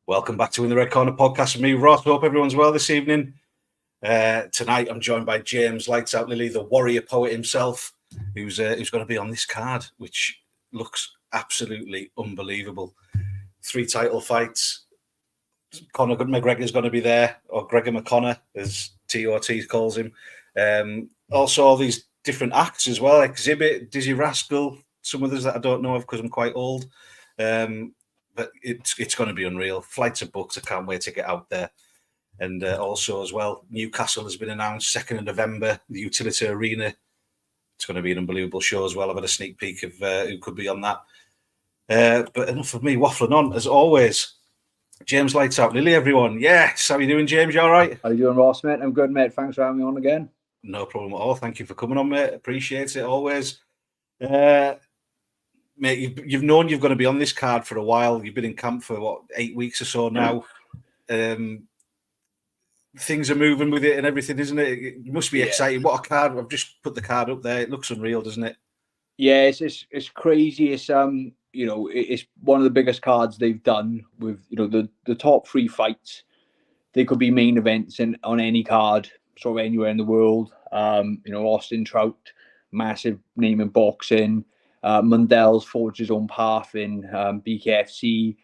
Welcome back to In the Red Corner podcast with me, Ross. Hope everyone's well this evening. Tonight, I'm joined by James Lights Out Lilley, the warrior poet himself, who's going to be on this card, which looks absolutely unbelievable. 3 title fights. Conor McGregor's going to be there, or Gregor McConnor, as TOT calls him. Also, all these different acts as well. Exhibit, Dizzy Rascal, some others that I don't know of because I'm quite old. But it's going to be unreal. Flights are booked. I can't wait to get out there. And also as well, Newcastle has been announced 2nd of November, the Utility Arena. It's going to be an unbelievable show as well. I've had a sneak peek of who could be on that. But enough of me waffling on. As always, James Lights Out Lilley, everyone. Yes, how are you doing, James? You all right? How are you doing, Ross, mate? I'm good, mate. Thanks for having me on again. No problem at all. Thank you for coming on, mate. Appreciate it always. Mate, you've known you're going to be on this card for a while. You've been in camp for, 8 weeks or so now. Things are moving with it and everything, isn't it? It must be exciting. What a card. I've just put the card up there. It looks unreal, doesn't it? Yeah, it's crazy. It's it's one of the biggest cards they've done with, the top 3 fights. They could be main events on any card, sort of anywhere in the world. Austin Trout, massive name in boxing. Mundel's forged his own path in BKFC,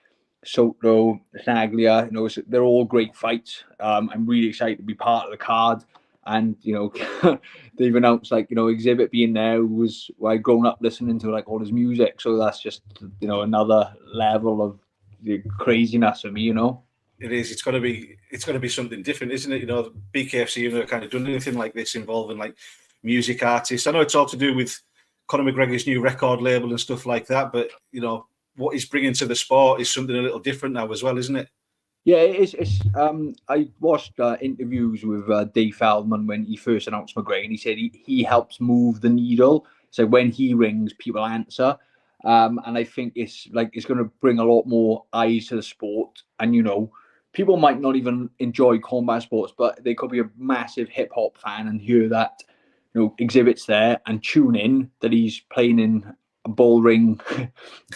Soto, Snaglia. They're all great fights. I'm really excited to be part of the card. And, they've announced, Exhibit being there was I'd grown up listening to, all his music. So that's just, another level of the craziness of me, It is. It's got to be something different, isn't it? BKFC have never kind of done anything like this involving, music artists. I know it's all to do with Conor McGregor's new record label and stuff like that, but what he's bringing to the sport is something a little different now as well, isn't it? Yeah, it's. I watched interviews with Dave Feldman when he first announced McGregor, and he said he helps move the needle. So when he rings, people answer, and I think it's going to bring a lot more eyes to the sport. And people might not even enjoy combat sports, but they could be a massive hip hop fan and hear that Exhibit's there and tune in that he's playing in a bull ring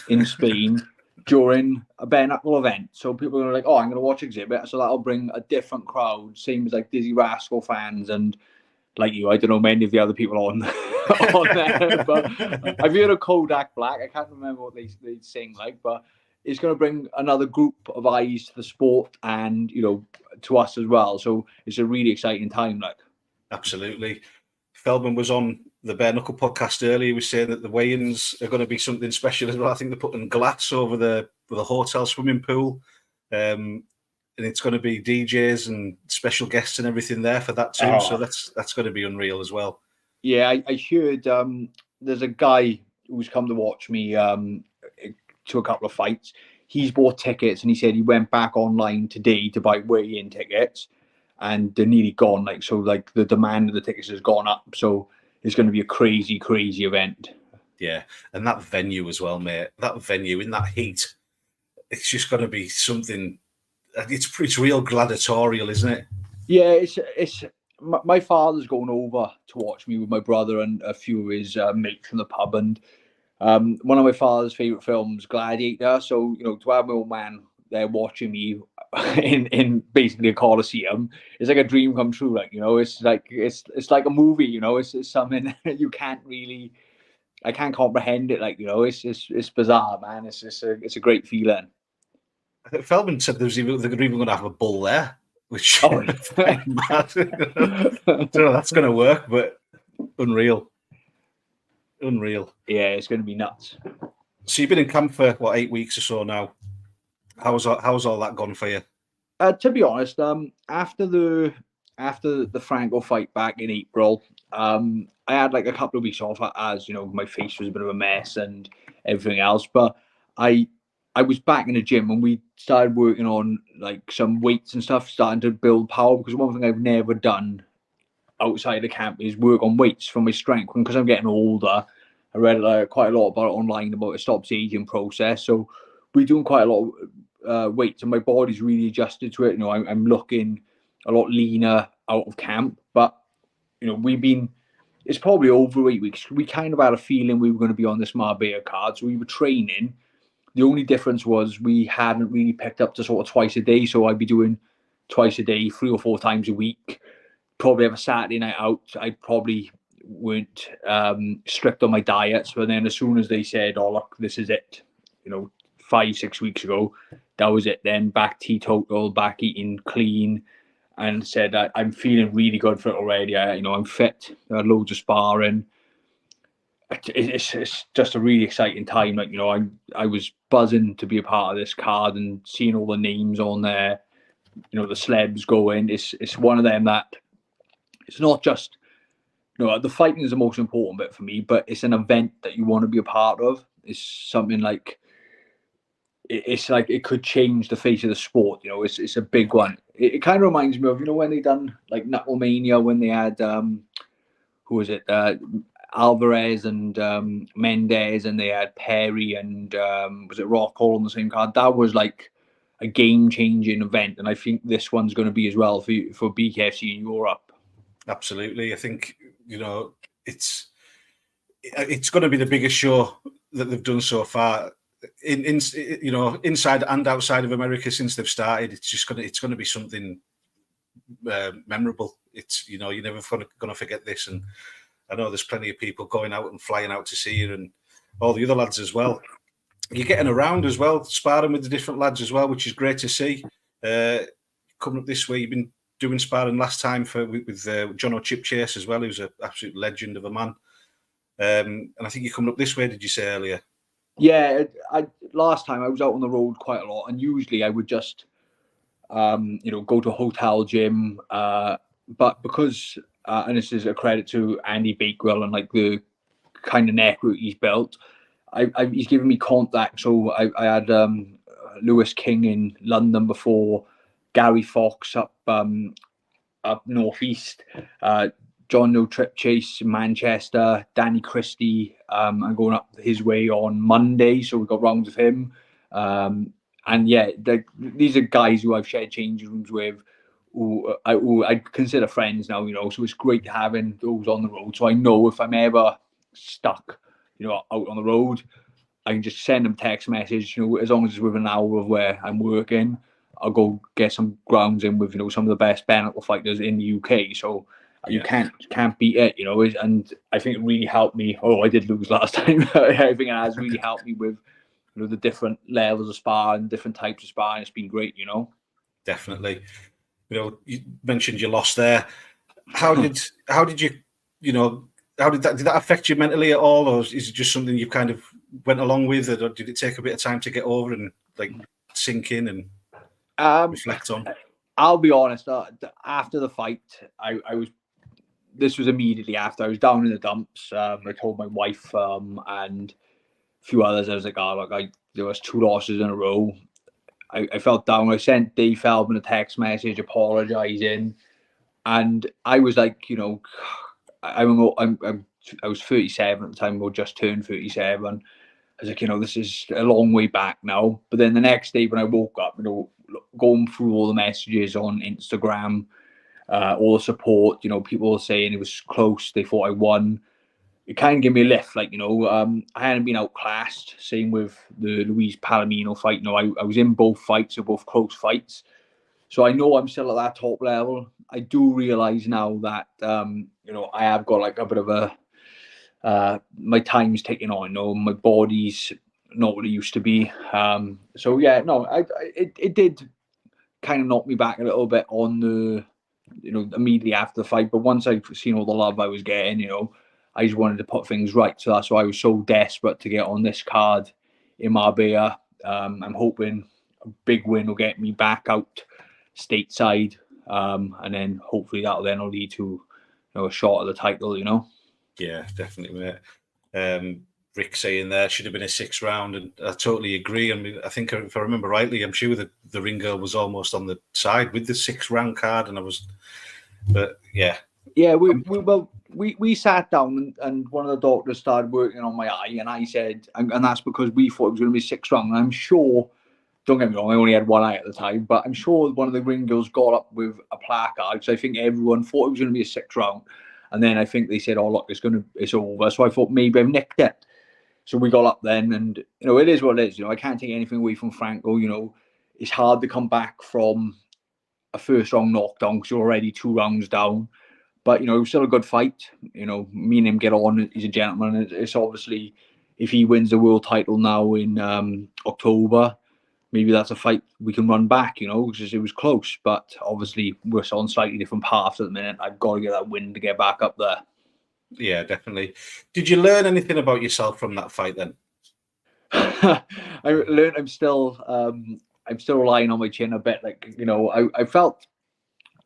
in Spain during a bare knuckle event. So people are like, oh, I'm going to watch Exhibit. So that'll bring a different crowd, same as Dizzy Rascal fans and I don't know many of the other people on there. But I've heard of Kodak Black. I can't remember what they sing but it's going to bring another group of eyes to the sport and, to us as well. So it's a really exciting time. Absolutely. Feldman was on the Bare Knuckle podcast earlier. He was saying that the weigh-ins are going to be something special as well. I think they're putting glass over the hotel swimming pool. And it's going to be DJs and special guests and everything there for that too. So that's going to be unreal as well. Yeah, I heard there's a guy who's come to watch me to a couple of fights. He's bought tickets and he said he went back online today to buy weigh-in tickets and they're nearly gone. The demand of the tickets has gone up. So it's going to be a crazy, crazy event. Yeah, and that venue as well, mate. That venue in that heat, it's just going to be something. It's real gladiatorial, isn't it? Yeah, it's. My father's going over to watch me with my brother and a few of his mates from the pub, and one of my father's favorite films, Gladiator. So to have my old man there watching me in basically a coliseum, it's like a dream come true. It's like a movie. It's something you can't really. I can't comprehend it. It's bizarre, man. It's a great feeling. Feldman said they're even going to have a bull there, which I don't know that's going to work, but unreal. Yeah, it's going to be nuts. So you've been in camp for 8 weeks or so now. How's all that gone for you? To be honest, after the Franco fight back in April, I had a couple of weeks off as my face was a bit of a mess and everything else, but I was back in the gym and we started working on some weights and stuff, starting to build power, because one thing I've never done outside the camp is work on weights for my strength. And because I'm getting older, I read quite a lot about it online about a stops aging process. So we're doing quite a lot of weights and my body's really adjusted to it. I'm looking a lot leaner out of camp, but it's probably over 8 weeks. We kind of had a feeling we were going to be on this Marbella card. So we were training The only difference was we hadn't really picked up to sort of twice a day. So I'd be doing twice a day, 3 or 4 times a week. Probably have a Saturday night out. I probably weren't strict on my diet. So then as soon as they said, oh, look, this is it, 5-6 weeks ago, that was it then. Back teetotal, back eating clean, and said that I'm feeling really good for it already. I'm fit. I had loads of sparring. It's just a really exciting time. I was buzzing to be a part of this card and seeing all the names on there. The celebs going. It's one of them that it's not just the fighting is the most important bit for me, but it's an event that you want to be a part of. It's something like it's like it could change the face of the sport. It's a big one. It kind of reminds me of when they done like Knucklemania, when they had who was it? Alvarez and Mendez, and they had Perry and was it Rock all on the same card? That was like a game-changing event, and I think this one's going to be as well for BKFC in Europe. Absolutely, I think it's going to be the biggest show that they've done so far, inside and outside of America since they've started. It's going to be something memorable. You're never going to forget this, and I know there's plenty of people going out and flying out to see you, and all the other lads as well. You're getting around as well, sparring with the different lads as well, which is great to see. Coming up this way, you've been doing sparring last time with John O'Chip Chase as well, who's an absolute legend of a man. And I think you're coming up this way, did you say earlier? Yeah, last time I was out on the road quite a lot, and usually I would just, go to a hotel gym. But because, and this is a credit to Andy Bakewell and like the kind of network he's built, he's given me contacts. So I had Lewis King in London before, Gary Fox up northeast, John No Trip Chase in Manchester, Danny Christie. I'm going up his way on Monday, so we've got rounds of him. And yeah, these are guys who I've shared changing rooms with, who I consider friends now. So it's great having those on the road. So I know if I'm ever stuck, out on the road, I can just send them a text message. As long as it's within an hour of where I'm working, I'll go get some grounds in with some of the best bare knuckle fighters in the UK. So you can't beat it, And I think it really helped me. Oh, I did lose last time. I think it has really helped me with the different levels of sparring, different types of sparring. It's been great, Definitely. You mentioned you lost there. How did you how did that affect you mentally at all, or is it just something you kind of went along with, or did it take a bit of time to get over and like sink in and reflect on? I'll be honest. After the fight, I was. This was immediately after. I was down in the dumps. I told my wife and a few others. I was like, "Oh, look, there was 2 losses in a row." I felt down. I sent Dave Feldman a text message apologising, and I was like, I was 37 at the time, or just turned 37. I was like, this is a long way back now. But then the next day when I woke up, going through all the messages on Instagram, all the support, people were saying it was close, they thought I won. It kind of gave me a lift, I hadn't been outclassed. Same with the Luis Palomino fight. I was in both fights, they're both close fights. So I know I'm still at that top level. I do realise now that, I have got like a bit of a, my time's ticking on, my body's not what it used to be. So yeah, no, it did kind of knock me back a little bit on the, immediately after the fight. But once I've seen all the love I was getting, I just wanted to put things right. So that's why I was so desperate to get on this card in Marbella. I'm hoping a big win will get me back out stateside, and then hopefully that'll then lead to a shot at the title. Yeah, definitely, mate. Rick saying there should have been a 6th round, and I totally agree. I mean, I think if I remember rightly, I'm sure the ring girl was almost on the side with the 6th round card, and but yeah. Yeah, we sat down and one of the doctors started working on my eye, and I said, and that's because we thought it was going to be 6th round. And I'm sure, don't get me wrong, I only had one eye at the time, but I'm sure one of the ring girls got up with a placard. So I think everyone thought it was going to be a 6th round, and then I think they said, "Oh look, it's over." So I thought maybe I've nicked it. So we got up then, and it is what it is. I can't take anything away from Franco. It's hard to come back from a first round knockdown because you're already 2 rounds down. But it was still a good fight. Me and him get on. He's a gentleman. It's obviously, if he wins the world title now in October, maybe that's a fight we can run back. Because it was close. But obviously, we're on slightly different paths at the minute. I've got to get that win to get back up there. Yeah, definitely. Did you learn anything about yourself from that fight then? I learned I'm still relying on my chin a bit. I felt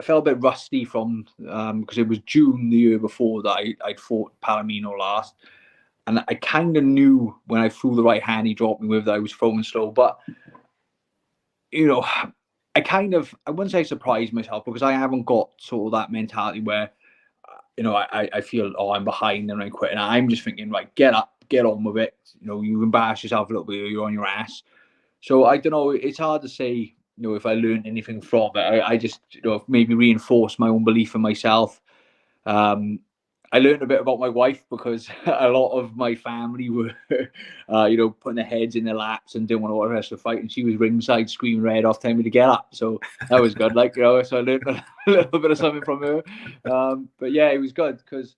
a bit rusty from because it was June the year before that I'd fought Palomino last, and I kind of knew when I threw the right hand he dropped me with that I was throwing slow. But I wouldn't say surprised myself because I haven't got sort of that mentality where I feel I'm behind and I quit. And I'm just thinking, right, get up, get on with it. You embarrass yourself a little bit, you're on your ass. So I don't know. It's hard to say. If I learned anything from it, I just maybe reinforced my own belief in myself. I learned a bit about my wife because a lot of my family were, putting their heads in their laps and didn't want to watch the rest of the fight, and she was ringside screaming red off, telling me to get up. So that was good. So I learned a little bit of something from her. But yeah, it was good because,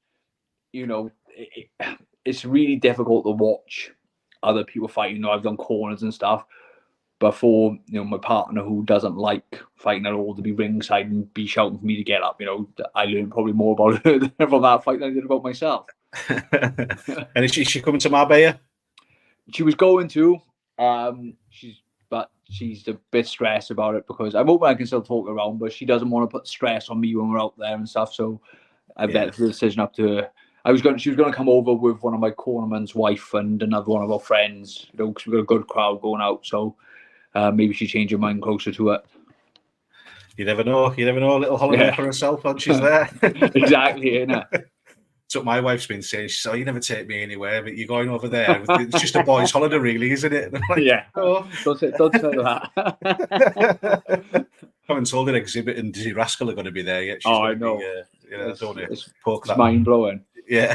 it's really difficult to watch other people fight. I've done corners and stuff. But for my partner who doesn't like fighting at all to be ringside and be shouting for me to get up, I learned probably more about her from that fight than I did about myself. And is she coming to Marbella? She was going to. She's a bit stressed about it because I'm hoping I can still talk around, but she doesn't want to put stress on me when we're out there and stuff. So I bet the decision up to her. She was going to come over with one of my cornerman's wife and another one of our friends, because we've got a good crowd going out. So. Maybe she changed her mind closer to it. You never know. A little holiday for herself when she's there. Exactly, innit? That's what my wife's been saying. She said, you never take me anywhere, but you're going over there. It's just a boys' holiday, really, isn't it? Yeah. Oh. Don't say that. I haven't told her Exhibit and Dizzy Rascal are going to be there yet. I know. It's mind-blowing. Yeah.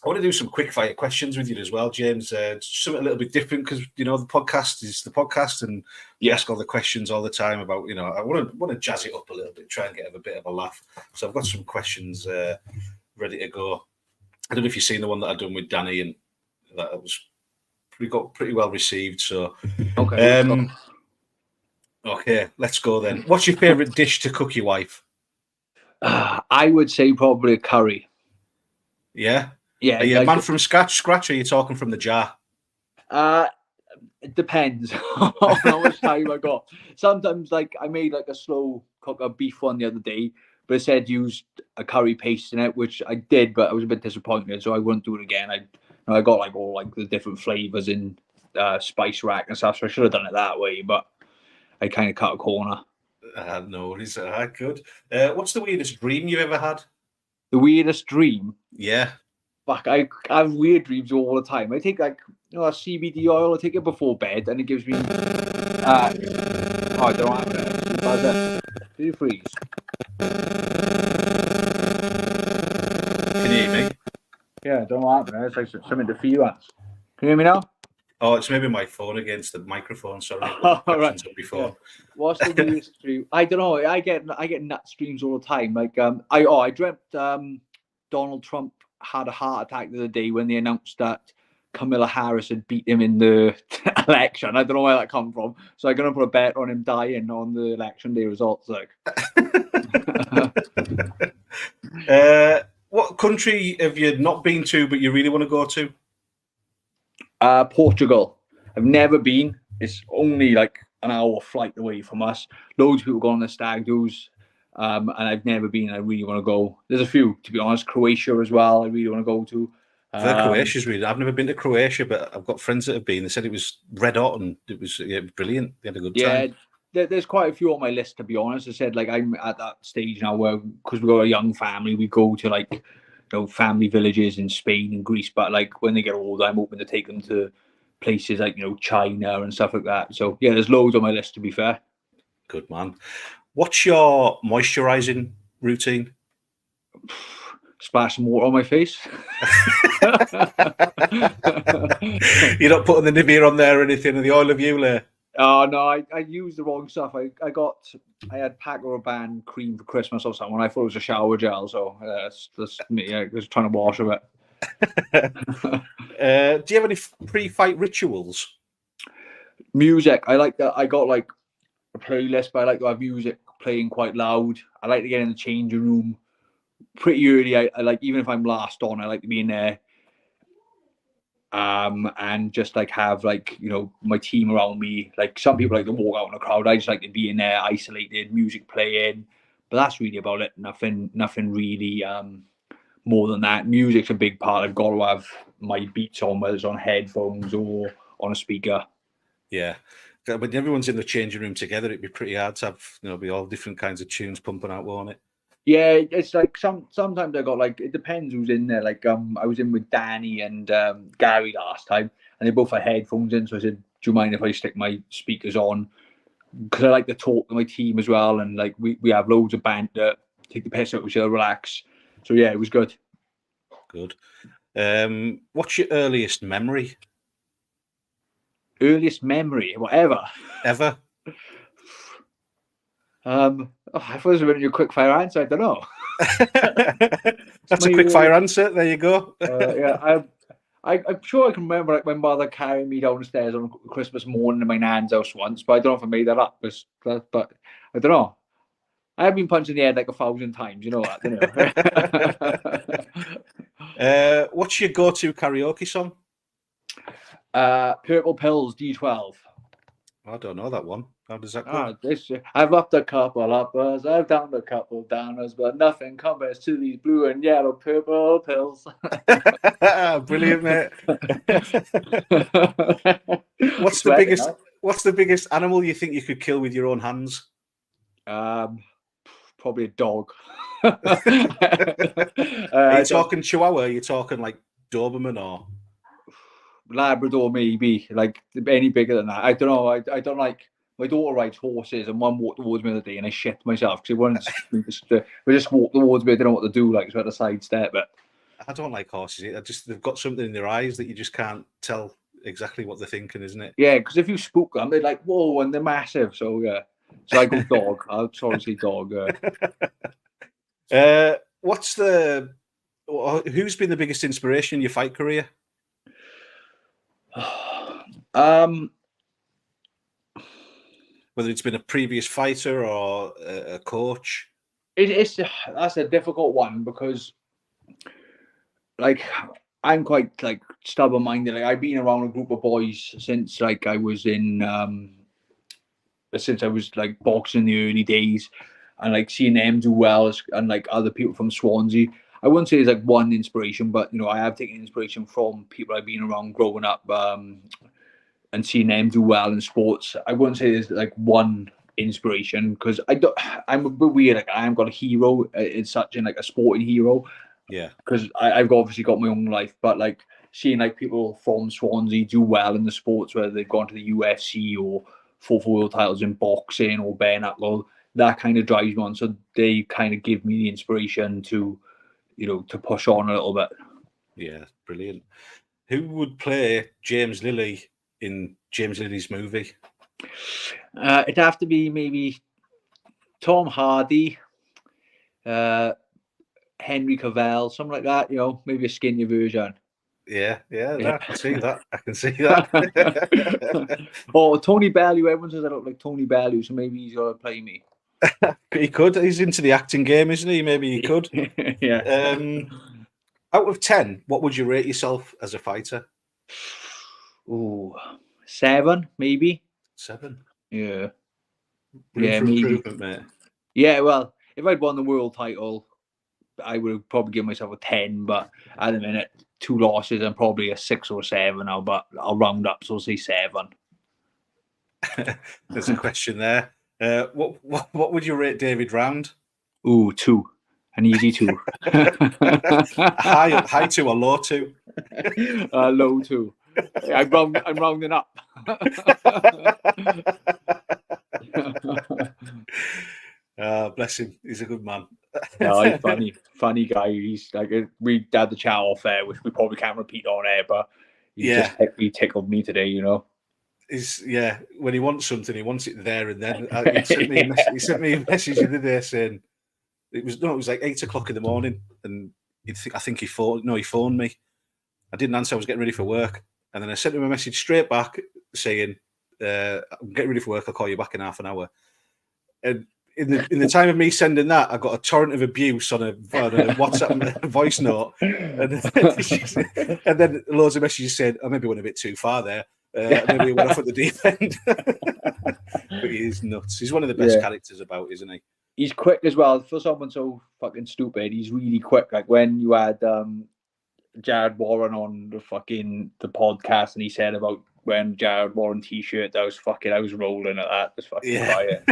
I want to do some quick fire questions with you as well, James. Something a little bit different because the podcast is the podcast, and you ask all the questions all the time about. I want to jazz it up a little bit, try and get a bit of a laugh. So I've got some questions ready to go. I don't know if you've seen the one that I've done with Danny, and that was pretty well received. So okay, okay, let's go then. What's your favourite dish to cook your wife? I would say probably a curry. Yeah. Yeah, are you a man from scratch, or are you talking from the jar? It depends on how much time I got. Sometimes, I made a slow cook a beef one the other day, but it said use a curry paste in it, which I did, but I was a bit disappointed, so I wouldn't do it again. I got all the different flavors in spice rack and stuff, so I should have done it that way, but I kind of cut a corner. No, it's good. What's the weirdest dream you've ever had? The weirdest dream? Yeah. Fuck, I have weird dreams all the time. I take a CBD oil. I take it before bed, and it gives me. I don't have it. Do you freeze? Can you hear me? Yeah, I don't know what happened. It's like something to feel at. Can you hear me now? Oh, it's maybe my phone against the microphone. Sorry. Right. Before. Yeah. What's the weirdest dream? I don't know. I get nuts dreams all the time. I dreamt Donald Trump had a heart attack the other day when they announced that Kamala Harris had beat him in the election. I don't know where that come from. So I'm going to put a bet on him dying on the election day results. What country have you not been to but you really want to go to? Portugal. I've never been. It's only an hour flight away from us. Loads of people go on the stag do's. And I've never been. I really want to go. There's a few, to be honest. Croatia as well. I really want to go to. Croatia's really. I've never been to Croatia, but I've got friends that have been. They said it was red hot and it was brilliant. They had a good time. Yeah, there's quite a few on my list, to be honest. I said I'm at that stage now where, because we've got a young family, we go to family villages in Spain and Greece. But when they get older, I'm hoping to take them to places like China and stuff like that. So yeah, there's loads on my list, to be fair. Good man. What's your moisturising routine? splash some water on my face. You're not putting the Nivea on there or anything, and the oil of Lilley. Oh no, I used the wrong stuff. I had Paco Rabanne cream for Christmas or something. I thought it was a shower gel, so that's me. I was trying to wash with Do you have any pre-fight rituals? Music. I like that. I got like a playlist, but I like to have music playing quite loud. I like to get in the changing room pretty early. I like, even if I'm last on, I like to be in there. And just like have like, you know, my team around me. Like some people like to walk out in the crowd. I just like to be in there, isolated, music playing. But that's really about it. Nothing really more than that. Music's a big part. I've got to have my beats on, whether it's on headphones or on a speaker. Yeah. When everyone's in the changing room together, it'd be pretty hard to have, you know, be all different kinds of tunes pumping out, won't it? Yeah, it's like sometimes I got like, it depends who's in there. Like I was in with Danny and Gary last time, and they both had headphones in. So I said, "Do you mind if I stick my speakers on?" Because I like to talk to my team as well, and like we have loads of banter, take the piss out of each other, relax. So yeah, it was good. Good. What's your earliest memory? Earliest memory, whatever. Ever? I thought it was a really quick fire answer. I don't know. That's a quick fire answer. There you go. Yeah, I'm sure I can remember like my mother carrying me down the stairs on Christmas morning in my nan's house once, but I don't know if I made that up. But I don't know. I have been punched in the head like 1,000 times. You know that, don't you? What's your go-to karaoke song? Purple Pills, D12. I don't know that one. How does that go? I've upped a couple uppers, I've downed a couple downers, but nothing compares to these blue and yellow purple pills. Brilliant, mate. What's the biggest animal you think you could kill with your own hands? Probably a dog. Are you talking Chihuahua? Are you talking like Doberman or Labrador? Maybe like any bigger than that. I don't know. I don't like. My daughter rides horses, and one walked towards me the other day, and I shit myself because we just walked towards me. I didn't know what to do, like so I had to sidestep it. I don't like horses. They've got something in their eyes that you just can't tell exactly what they're thinking, isn't it? Yeah, because if you spook them, they're like whoa, and they're massive. So yeah, so I go dog. I'll sorry say dog. Who's been the biggest inspiration in your fight career? Whether it's been a previous fighter or a coach? That's a difficult one because, like, I'm quite like stubborn-minded. Like, I've been around a group of boys since like I was like boxing in the early days, and like seeing them do well, and like other people from Swansea. I wouldn't say there's like one inspiration, but you know, I have taken inspiration from people I've been around growing up. And seeing them do well in sports. I wouldn't say there's like one inspiration because I'm a bit weird. Like I haven't got a hero as such in like a sporting hero. Yeah. Because I've obviously got my own life, but like seeing like people from Swansea do well in the sports, whether they've gone to the UFC or fought for world titles in boxing or bare knuckle, that kind of drives me on. So they kind of give me the inspiration to, you know, to push on a little bit. Yeah, brilliant. Who would play James Lilley in James Lilley's movie? It'd have to be maybe Tom Hardy, Henry Cavill, something like that. You know, maybe a skinnier version. Yeah. I can see that. I can see that. Or Tony Bellew. Everyone says I look like Tony Bellew, so maybe he's gonna play me. He could. He's into the acting game, isn't he? Maybe he could. Yeah. Out of 10, what would you rate yourself as a fighter? Ooh, 7, maybe. 7. Yeah. Room for improvement, mate. Yeah, well, if I'd won the world title, I would probably give myself a 10. But at the minute, 2 losses and probably a 6 or 7 now. But I'll round up, so I'll say 7. There's a question there. What would you rate David Round? Ooh, 2. An easy 2. high 2 or low 2? Low 2. I'm rounding up. Bless him. He's a good man. No, he's funny guy. He's like, we had the chat off air, which we probably can't repeat on air, but he tickled me today, you know. When he wants something, he wants it there and then. He sent me a message the other day saying it was like 8 o'clock in the morning, and I think he phoned me. I didn't answer. I was getting ready for work, and then I sent him a message straight back saying, "I'm getting ready for work. I'll call you back in half an hour." And in the time of me sending that, I got a torrent of abuse on a WhatsApp voice note, and then loads of messages saying, "I maybe went a bit too far there. Maybe he went off at the deep end." But he is nuts. He's one of the best characters about, isn't he? He's quick as well. For someone so fucking stupid, he's really quick. Like when you had Jared Warren on the podcast, and he said about when Jared Warren t-shirt, I was rolling at that. Just fucking quiet.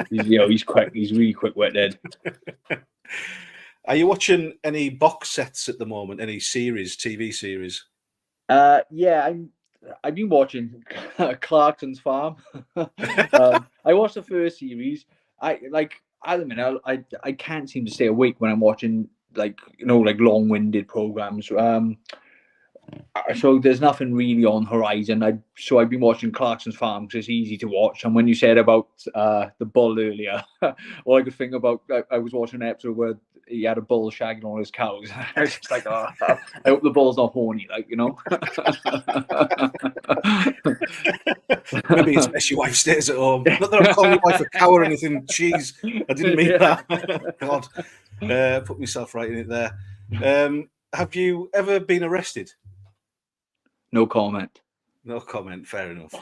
He's quick. He's really quick-witted. Are you watching any box sets at the moment? Any TV series? Yeah, I've been watching Clarkson's Farm. I watched the first series. At the minute, I can't seem to stay awake when I'm watching long-winded programs. So there's nothing really on horizon. I've been watching Clarkson's Farm because it's easy to watch. And when you said about the bull earlier, all I could think about, I was watching an episode where he had a bull shagging on his cows. I was just like, oh, I hope the bull's not horny, Maybe it's best your wife stays at home. Not that I'm calling your wife a cow or anything. Jeez, I didn't mean that. God, put myself right in it there. Have you ever been arrested? No comment. No comment. Fair enough.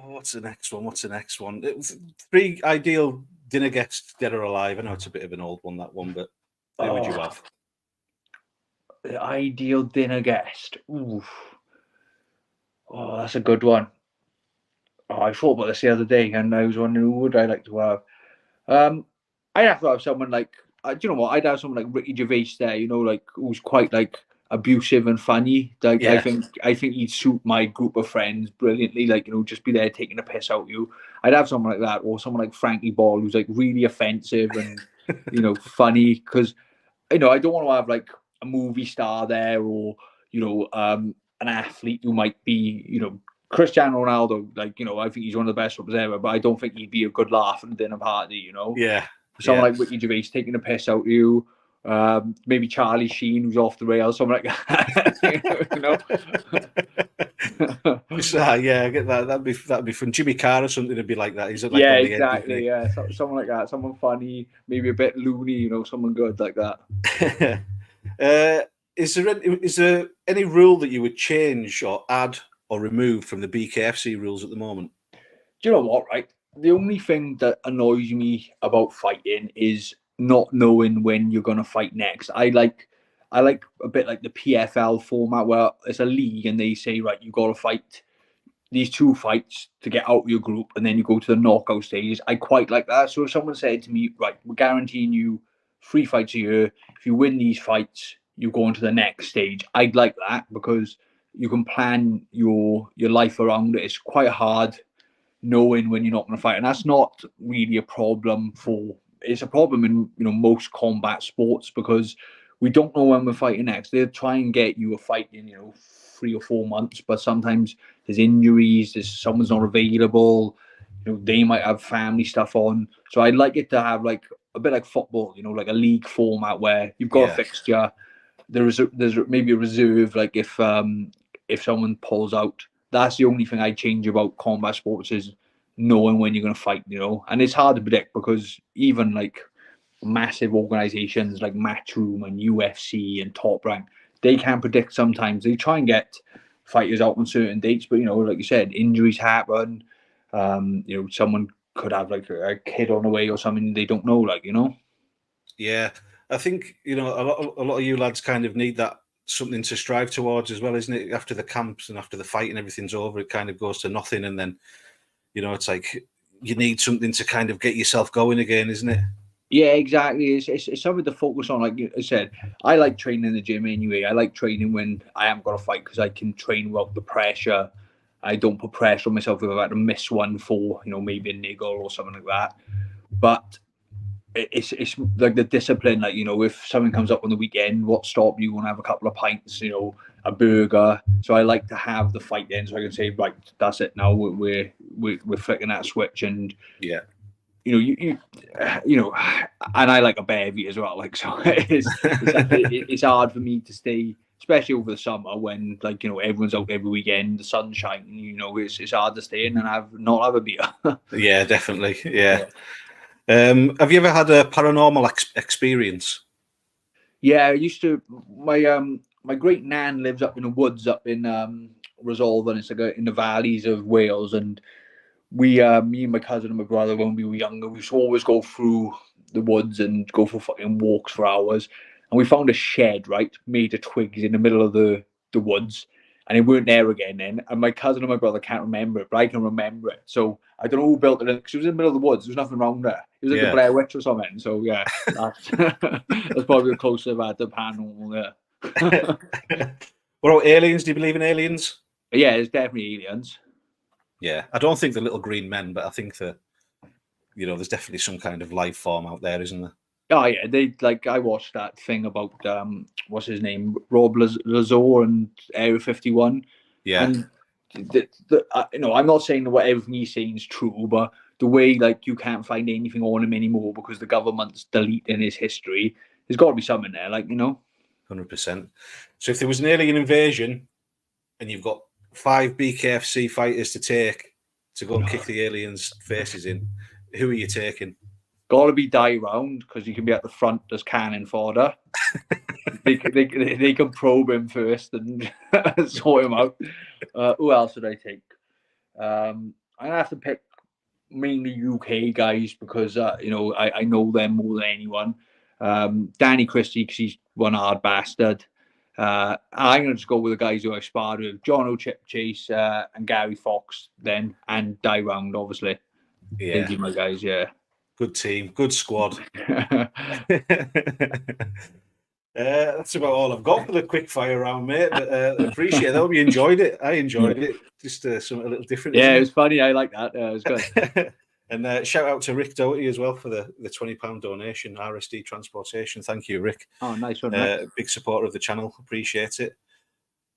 What's the next one? 3 ideal dinner guests, dead or alive. I know it's a bit of an old one, that one, but who would you have? The ideal dinner guest. Oof. Oh, that's a good one. Oh, I thought about this the other day, and I was wondering who would I like to have. I'd have to have someone like, do you know what? I'd have someone like Ricky Gervais there. Who's quite abusive and funny. I think he'd suit my group of friends brilliantly. Just be there taking a piss out of you. I'd have someone like that, or someone like Frankie Ball, who's really offensive and funny. Because I don't want to have a movie star there, or an athlete who might be Cristiano Ronaldo. I think he's one of the best footballers ever, but I don't think he'd be a good laugh at a dinner party. Yeah. Someone like Ricky Gervais taking a piss out of you. Maybe Charlie Sheen, who's off the rails, something like that. I get that. That'd be fun. Jimmy Carr or something would be like that. He's exactly. Someone like that. Someone funny, maybe a bit loony. Someone good like that. Is there any rule that you would change or add or remove from the BKFC rules at the moment? Do you know what? Right. The only thing that annoys me about fighting is not knowing when you're going to fight next. I like a bit like the PFL format where it's a league and they say, right, you got to fight these 2 fights to get out of your group and then you go to the knockout stages. I quite like that. So if someone said to me, right, we're guaranteeing you 3 fights a year. If you win these fights, you go on to the next stage. I'd like that because you can plan your life around it. It's quite hard knowing when you're not going to fight, and that's not really a problem it's a problem in most combat sports because we don't know when we're fighting next. They'll try and get you a fight in 3 or 4 months, but sometimes there's injuries, someone's not available, they might have family stuff on. So I'd like it to have a bit like football, like a league format where you've got a fixture. There's maybe a reserve, if someone pulls out. That's the only thing I change about combat sports is knowing when you're going to fight, and it's hard to predict because even massive organizations like Matchroom and UFC and Top Rank, they can predict sometimes. They try and get fighters out on certain dates, but like you said, injuries happen. Someone could have a kid on the way or something they don't know, Yeah, I think a lot of you lads kind of need that something to strive towards as well, isn't it? After the camps and after the fight and everything's over, it kind of goes to nothing, and then it's like you need something to kind of get yourself going again, isn't it? Yeah, exactly. It's something to focus on. Like I said, I like training in the gym anyway. I like training when I haven't got to fight because I can train without the pressure. I don't put pressure on myself if I've had to miss one for, maybe a niggle or something like that. But it's like the discipline, like, if something comes up on the weekend, what stop you want to have a couple of pints, a burger. So I like to have the fight then, so I can say, right, that's it now. We're flicking that switch, and yeah, you and I like a bevy as well. Like, so it's hard for me to stay, especially over the summer when, like, everyone's out every weekend, the sun's shining. It's hard to stay in and not have a beer. yeah, definitely, yeah. Have you ever had a paranormal experience? Yeah, I used to. My great nan lives up in the woods up in Resolve, and it's like in the valleys of Wales. And we, me and my cousin and my brother, when we were younger, we used to always go through the woods and go for fucking walks for hours. And we found a shed, right, made of twigs in the middle of the woods, and it weren't there again then. And my cousin and my brother can't remember it, but I can remember it. So I don't know who built it, because it was in the middle of the woods. There was nothing around there. It was like the Blair Witch or something. So yeah, that's, that's probably the closest I've had to paranormal. Yeah. What about aliens? Do you believe in aliens? Yeah, there's definitely aliens. Yeah, I don't think the little green men, but I think that there's definitely some kind of life form out there, isn't there? Oh yeah, I watched that thing about what's his name, Rob Lazar and Area 51. Yeah, and I'm not saying that what everything he's saying is true, but the way, like, you can't find anything on him anymore because the government's deleting his history, there's got to be something there, like, 100%. So if there was an alien invasion and you've got 5 BKFC fighters to take to go and kick the aliens' faces in, who are you taking? Got to be die round, because you can be at the front as cannon fodder. they can probe him first and sort him out. Who else would I take? I have to pick mainly UK guys, because I know them more than anyone. Danny Christie, because he's one hard bastard. I'm going to just go with the guys who I sparred with: John O'Chip Chase and Gary Fox, then, and Die Round, obviously. Yeah, they'd be my guys. Yeah, good team, good squad. That's about all I've got for the quick fire round, mate. But appreciate that. We enjoyed it. I enjoyed it. Just something a little different. Yeah, it was funny. I like that. It was good. And shout out to Rick Doherty as well for the £20 donation, RSD Transportation. Thank you, Rick. Oh, nice one, Rick. Big supporter of the channel. Appreciate it.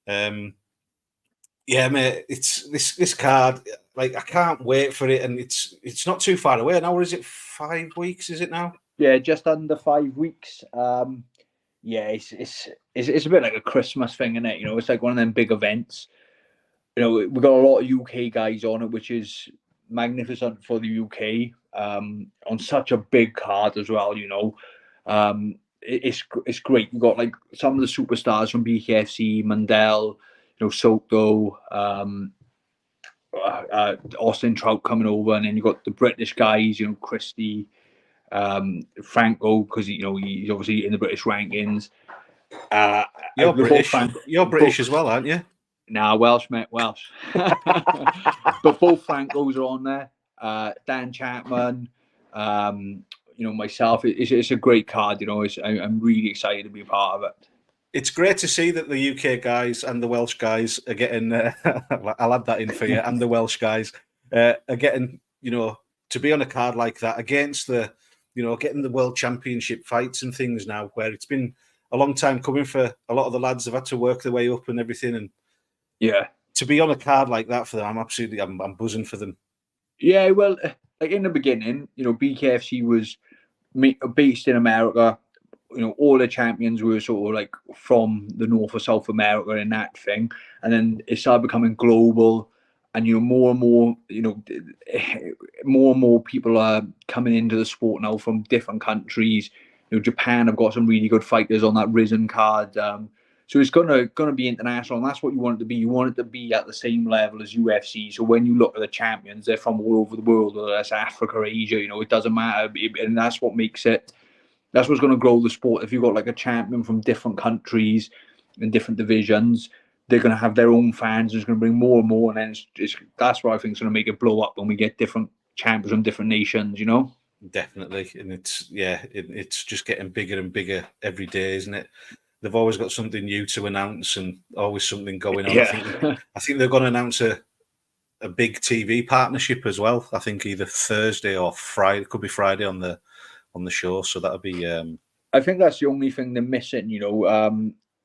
Yeah, mate. It's this card. Like, I can't wait for it, and it's not too far away now. Or is it 5 weeks? Is it now? Yeah, just under 5 weeks. Yeah, it's a bit like a Christmas thing, isn't it? It's like one of them big events. We've got a lot of UK guys on it, which is magnificent for the UK. On such a big card as well. It's great. You've got, like, some of the superstars from BKFC, Mandel, Soto, Austin Trout coming over, and then you've got the British guys, Christie, Franco, because he's obviously in the British rankings. You're British. You're British as well, aren't you? Nah, Welsh, mate, Welsh. But both Francos are on there. Dan Chapman, myself. It's a great card. I'm really excited to be a part of it. It's great to see that the UK guys and the Welsh guys are getting. I'll add that in for you. And the Welsh guys are getting, to be on a card like that against the, getting the World Championship fights and things now, where it's been a long time coming for a lot of the lads. Have had to work their way up and everything, and yeah, to be on a card like that for them, I'm buzzing for them. Yeah, well, like, in the beginning, BKFC was based in America. All the champions were sort of like from the North or South America in that thing, and then it started becoming global. And more and more, more and more people are coming into the sport now from different countries. Japan have got some really good fighters on that Risen card. So it's gonna be international, and that's what you want it to be. You want it to be at the same level as UFC. So when you look at the champions, they're from all over the world, whether that's Africa, Asia. It doesn't matter, and that's what makes it. That's what's going to grow the sport. If you've got, like, a champion from different countries and different divisions, they're going to have their own fans. It's going to bring more and more, and then that's what I think is going to make it blow up when we get different champions from different nations. Definitely, and it's just getting bigger and bigger every day, isn't it? They've always got something new to announce and always something going on. Yeah. I think they're going to announce a a big TV partnership as well. I think either Thursday or Friday. It could be Friday on the show. So that'll be. I think that's the only thing they're missing.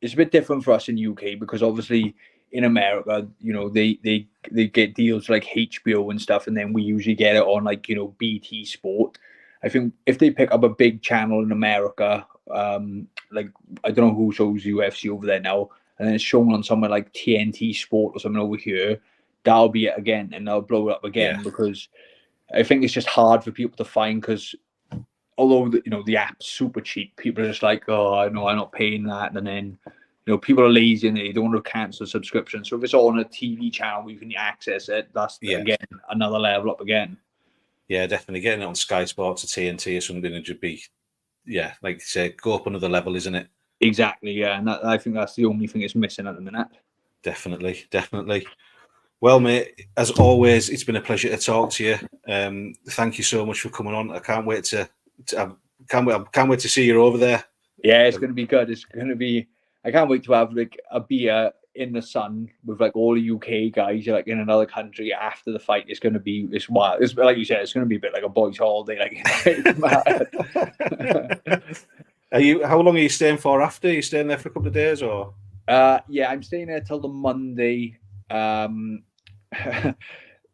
It's a bit different for us in UK because obviously in America, they get deals like HBO and stuff, and then we usually get it on like BT Sport. I think if they pick up a big channel in America, like I don't know who shows UFC over there now, and then it's shown on somewhere like TNT Sport or something over here, that'll be it again, and they'll blow it up again because I think it's just hard for people to find because although the app's super cheap, people are just like, oh, no, I'm not paying that, and then people are lazy and they don't want to cancel a subscription. So if it's all on a TV channel where you can access it, that's again another level up again. Yeah, definitely getting it on Sky Sports or TNT or something. It should be, like you say, go up another level, isn't it? Exactly, yeah, and I think that's the only thing it's missing at the minute. Definitely. Well, mate, as always, it's been a pleasure to talk to you. Thank you so much for coming on. I can't wait to see you over there. Yeah, it's going to be good. It's going to be. I can't wait to have like a beer in the sun with like all the UK guys like in another country after the fight. It's going to be. It's wild. It's like you said. It's going to be a bit like a boys' holiday. How long are you staying for after? Are you staying there for a couple of days or? Yeah, I'm staying there till the Monday.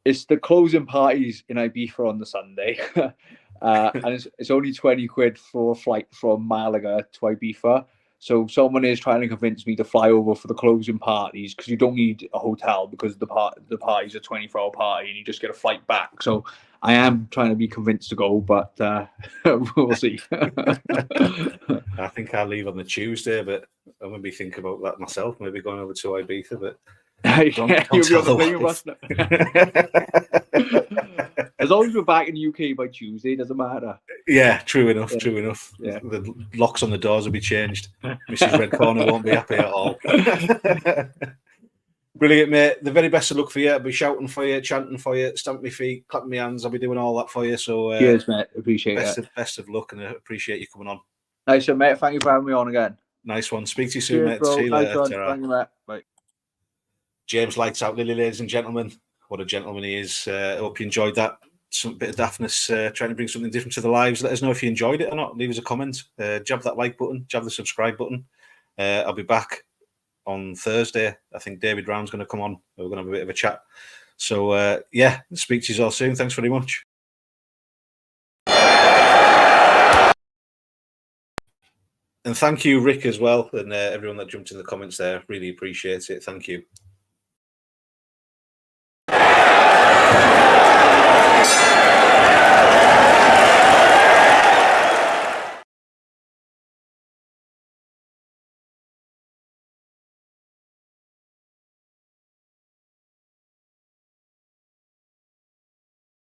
It's the closing parties in Ibiza on the Sunday. And it's only 20 quid for a flight from Malaga to Ibiza. So someone is trying to convince me to fly over for the closing parties because you don't need a hotel because the party's a 24-hour party and you just get a flight back. So I am trying to be convinced to go, but we'll see. I think I'll leave on the Tuesday, but I'm going to be thinking about that myself, maybe going over to Ibiza, but you'll be on the plane with us. As long as we're back in the UK by Tuesday, doesn't matter. Yeah, true enough. Yeah. The locks on the doors will be changed. Mrs. Red Corner won't be happy at all. Brilliant, mate. The very best of luck for you. I'll be shouting for you, chanting for you, stamping my feet, clapping my hands. I'll be doing all that for you. So, cheers, mate. Appreciate it. Best of luck, and I appreciate you coming on. Nice one, mate. Thank you for having me on again. Nice one. Speak to you soon, mate. Bro. See you later. later. Thank you, mate. Bye. James Lights Out Lilley, ladies and gentlemen. What a gentleman he is. I hope you enjoyed that. Some bit of daftness, trying to bring something different to the lives. Let us know if you enjoyed it or not. Leave us a comment. Jab that like button. Jab the subscribe button. I'll be back on Thursday. I think David Brown's going to come on. We're going to have a bit of a chat. So, speak to you all soon. Thanks very much. And thank you, Rick, as well, and everyone that jumped in the comments there. Really appreciate it. Thank you.